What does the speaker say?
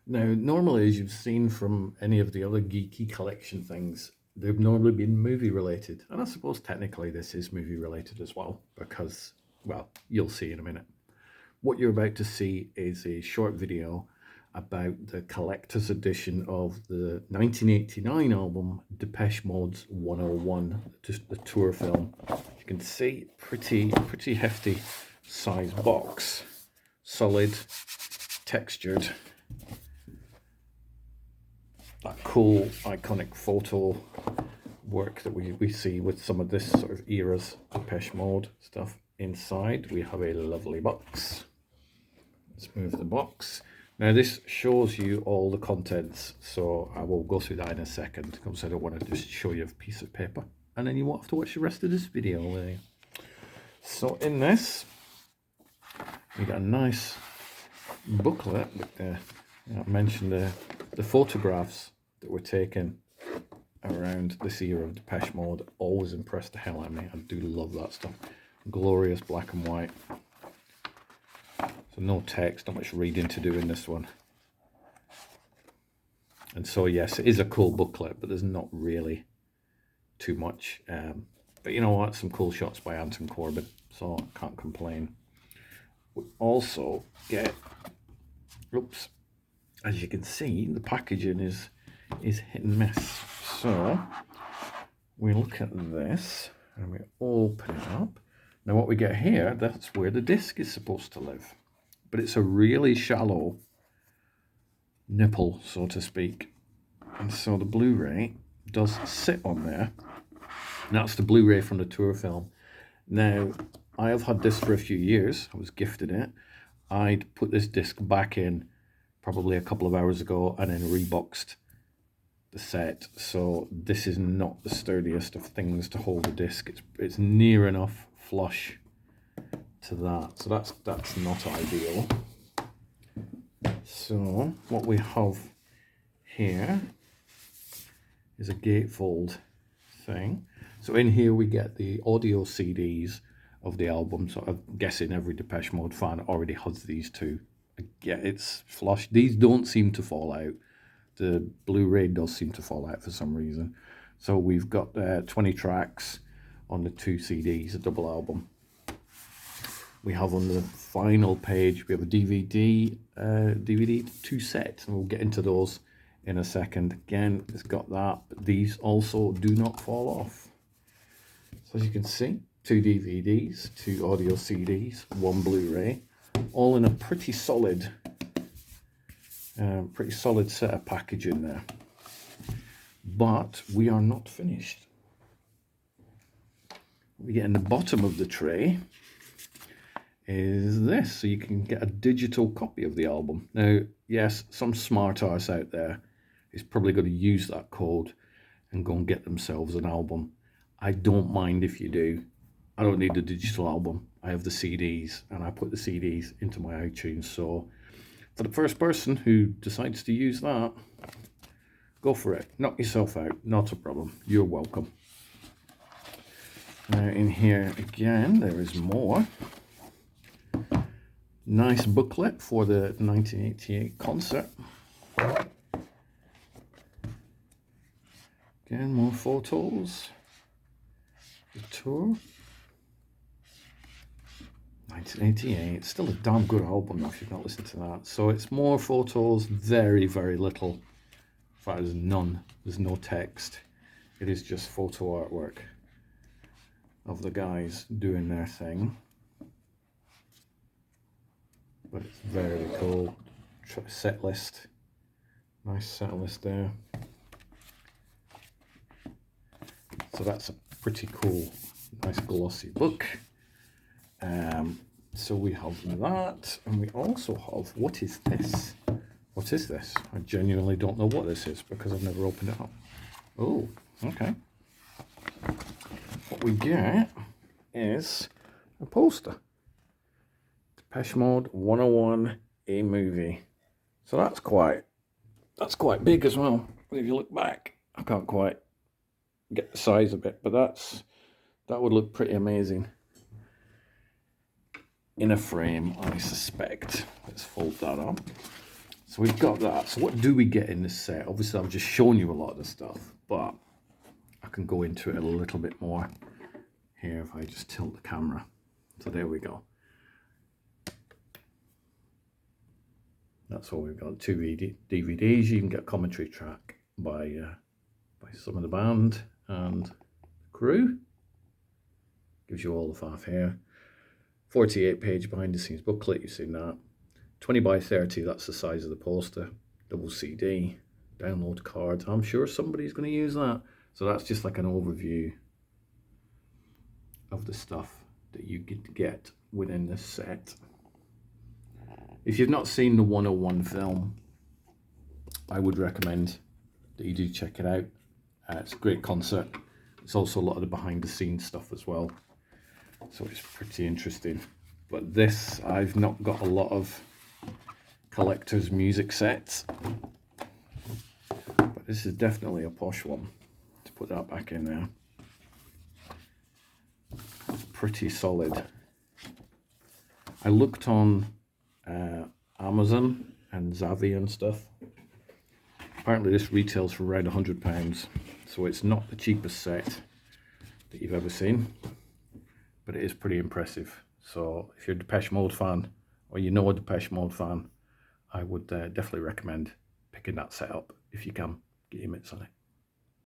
Now, normally, as you've seen from any of the other geeky collection things, they've normally been movie related. And I suppose technically this is movie related as well, because, well, you'll see in a minute. What you're about to see is a short video about the collector's edition of the 1989 album Depeche Mode's 101, just the tour film. You can see pretty hefty size box, solid, textured. That cool iconic photo work that we see with some of this sort of era's Depeche Mode stuff. Inside we have a lovely box. Let's move the box. Now this shows you all the contents, so I will go through that in a second because I don't want to just show you a piece of paper and then you won't have to watch the rest of this video. So in this we got a nice booklet with the, I mentioned the photographs that were taken around this era of Depeche Mode. Always impressed the hell out of me. I do love that stuff. Glorious black and white. So no text, not much reading to do in this one. And so yes, it is a cool booklet, but there's not really too much. But you know what? Some cool shots by Anton Corbijn, so I can't complain. We also get, oops, as you can see, the packaging is hit and miss. So we look at this and we open it up. Now what we get here, that's where the disc is supposed to live. But it's a really shallow nipple, so to speak. And so the Blu-ray does sit on there. And that's the Blu-ray from the tour film. Now, I have had this for a few years. I was gifted it. I'd put this disc back in probably a couple of hours ago and then reboxed the set. So this is not the sturdiest of things to hold a disc. It's near enough flush to that. So that's not ideal. So what we have here is a gatefold thing. So in here we get the audio CDs of the album. So I'm guessing every Depeche Mode fan already has these two. Yeah, it's flush. These don't seem to fall out. The Blu-ray does seem to fall out for some reason. So we've got 20 tracks on the two CDs, a double album. We have on the final page, we have a DVD 2 sets, and we'll get into those in a second. Again, it's got that, but these also do not fall off. So as you can see, 2 DVDs, 2 audio CDs, 1 Blu-ray, all in a pretty solid set of packaging there. But we are not finished. We get in the bottom of the tray is this, so you can get a digital copy of the album. Now, yes, some smart arse out there is probably going to use that code and go and get themselves an album. I don't mind if you do. I don't need the digital album. I have the CDs, and I put the CDs into my iTunes. So for the first person who decides to use that, go for it. Knock yourself out. Not a problem. You're welcome. Now in here again, there is more. Nice booklet for the 1988 concert. Again, more photos. The tour. 1988. Still a damn good album if you've not listened to that. So it's more photos, very little. In fact, there's none. There's no text. It is just photo artwork of the guys doing their thing. But it's very cool. Set list. Nice set list there. So that's a pretty cool, nice glossy book. So we have that, and we also have, what is this? What is this? I genuinely don't know what this is because I've never opened it up. Oh, okay. What we get is a poster. Depeche Mode 101, a movie. So that's quite big as well. If you look back, I can't quite get the size of it, but that would look pretty amazing in a frame, I suspect. Let's fold that up. So we've got that. So what do we get in this set? Obviously, I've just shown you a lot of the stuff, but I can go into it a little bit more here if I just tilt the camera. So there we go. That's all we've got. 2 DVDs. You can get a commentary track by some of the band and the crew. Gives you all the faff here. 48-page behind the scenes booklet. You've seen that. 20 by 30. That's the size of the poster. Double CD. Download card. I'm sure somebody's going to use that. So that's just like an overview of the stuff that you get within this set. If you've not seen the 101 film, I would recommend that you do check it out. It's a great concert. It's also a lot of the behind the scenes stuff as well. So it's pretty interesting. But this, I've not got a lot of collector's music sets. But this is definitely a posh one. To put that back in there. It's pretty solid. I looked on Amazon and Zavvi and stuff. Apparently this retails for around £100, so it's not the cheapest set that you've ever seen, but it is pretty impressive. So if you're a Depeche Mode fan, or you know a Depeche Mode fan, I would definitely recommend picking that set up if you can. Get your mitts on it.